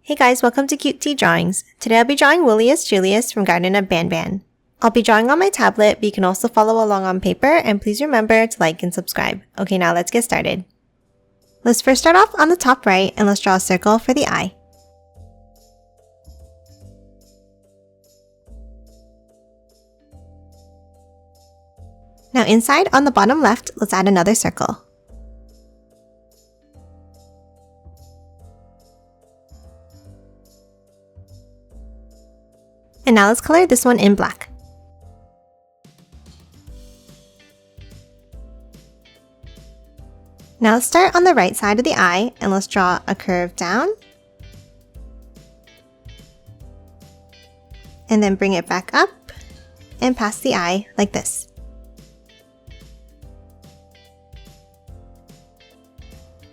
Hey guys, welcome to Cute Tea Drawings. Today I'll be drawing Woolius Julius from Garten of Banban. I'll be drawing on my tablet, but you can also follow along on paper, and please remember to like and subscribe. Okay, now let's get started. Let's first start off on the top right, and let's draw a circle for the eye. Now inside on the bottom left, let's add another circle. And now let's color this one in black. Now let's start on the right side of the eye and let's draw a curve down. And then bring it back up and past the eye like this.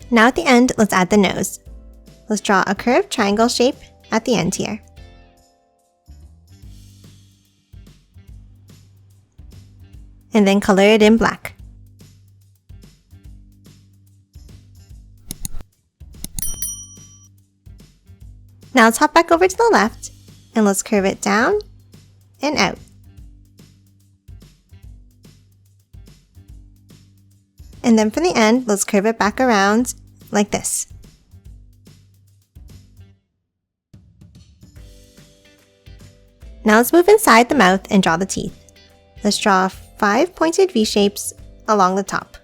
Now at the end, let's add the nose. Let's draw a curved triangle shape at the end here. And then color it in black. Now let's hop back over to the left and let's curve it down and out. And then from the end, let's curve it back around like this. Now let's move inside the mouth and draw the teeth. Let's draw 5 pointed V shapes along the top.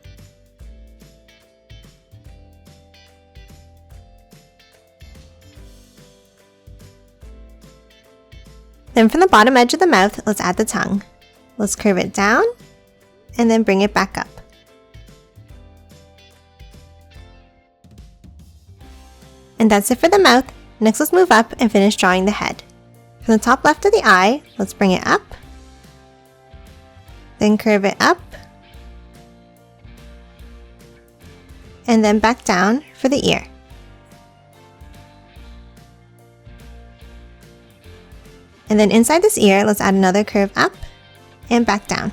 Then from the bottom edge of the mouth, let's add the tongue. Let's curve it down and then bring it back up. And that's it for the mouth. Next, let's move up and finish drawing the head. From the top left of the eye, let's bring it up. Then curve it up, and then back down for the ear. And then inside this ear, let's add another curve up and back down.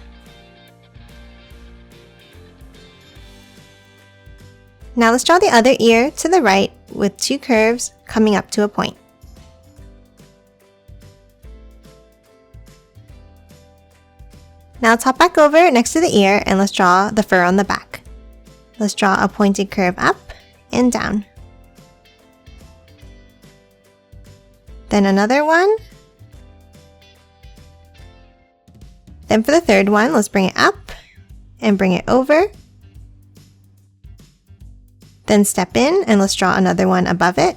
Now let's draw the other ear to the right with 2 curves coming up to a point. Now let's hop back over next to the ear and let's draw the fur on the back. Let's draw a pointed curve up and down. Then another one. Then for the third one, let's bring it up and bring it over. Then step in and let's draw another one above it.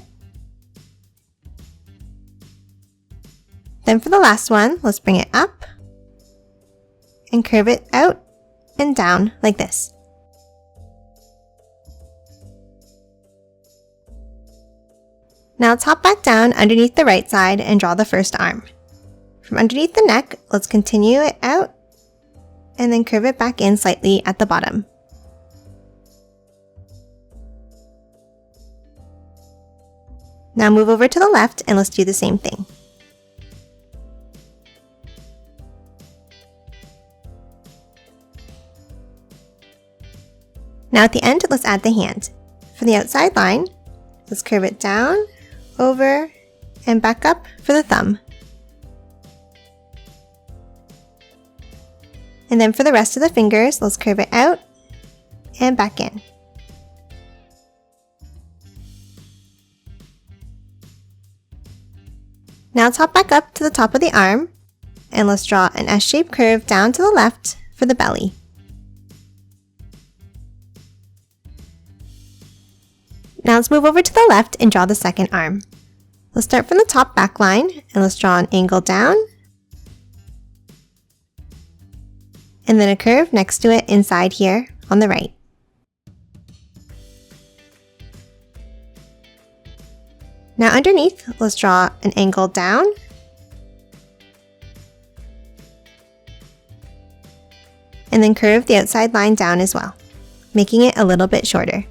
Then for the last one, let's bring it up and curve it out and down like this. Now let's hop back down underneath the right side and draw the first arm. From underneath the neck, let's continue it out and then curve it back in slightly at the bottom. Now move over to the left and let's do the same thing. Now at the end, let's add the hand. For the outside line, let's curve it down, over, and back up for the thumb. And then for the rest of the fingers, let's curve it out and back in. Now let's hop back up to the top of the arm, and let's draw an S-shaped curve down to the left for the belly. Now let's move over to the left and draw the second arm. Let's start from the top back line and let's draw an angle down. And then a curve next to it inside here on the right. Now underneath, let's draw an angle down. And then curve the outside line down as well, making it a little bit shorter.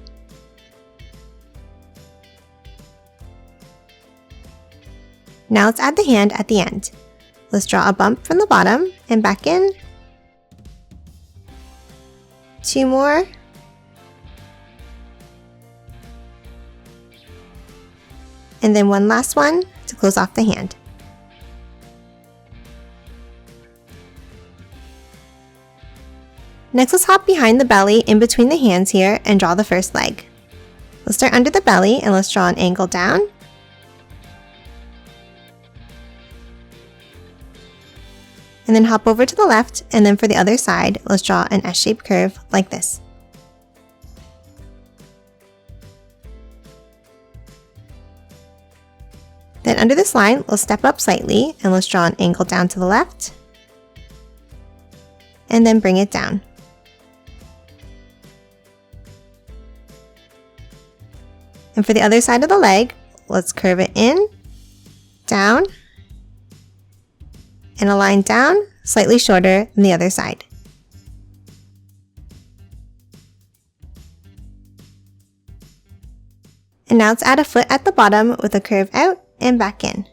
Now let's add the hand at the end. Let's draw a bump from the bottom and back in. 2 more. And then one last one to close off the hand. Next, let's hop behind the belly in between the hands here and draw the first leg. Let's start under the belly and let's draw an angle down. And then hop over to the left, and then for the other side, let's draw an S-shaped curve like this. Then under this line, let's step up slightly and let's draw an angle down to the left. And then bring it down. And for the other side of the leg, let's curve it in, down, and a line down, slightly shorter than the other side. And now let's add a foot at the bottom with a curve out and back in.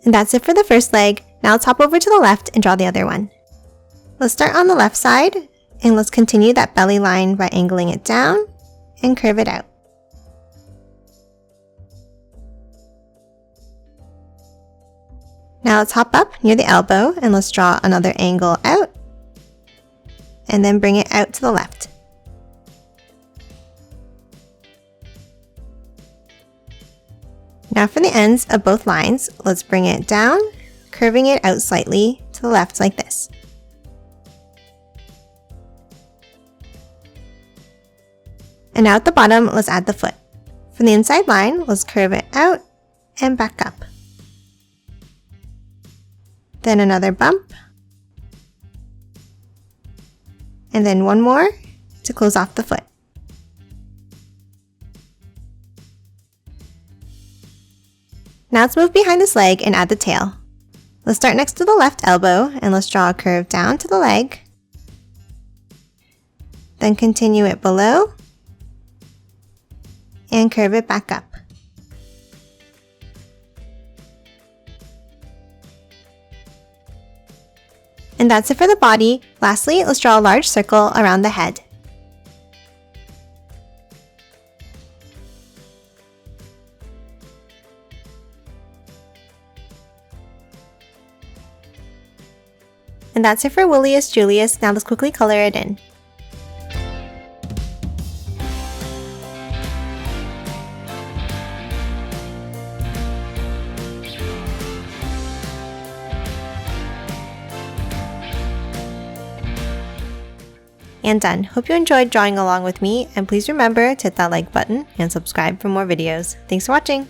And that's it for the first leg. Now let's hop over to the left and draw the other one. Let's start on the left side, and let's continue that belly line by angling it down and curve it out. Now let's hop up near the elbow and let's draw another angle out and then bring it out to the left. Now for the ends of both lines, let's bring it down, curving it out slightly to the left like this. And now at the bottom, let's add the foot. From the inside line, let's curve it out and back up. Then another bump. And then one more to close off the foot. Now let's move behind this leg and add the tail. Let's start next to the left elbow and let's draw a curve down to the leg. Then continue it below and curve it back up. And that's it for the body. Lastly, let's draw a large circle around the head. And that's it for Woolius Julius. Now let's quickly color it in. And done. Hope you enjoyed drawing along with me, and please remember to hit that like button and subscribe for more videos. Thanks for watching!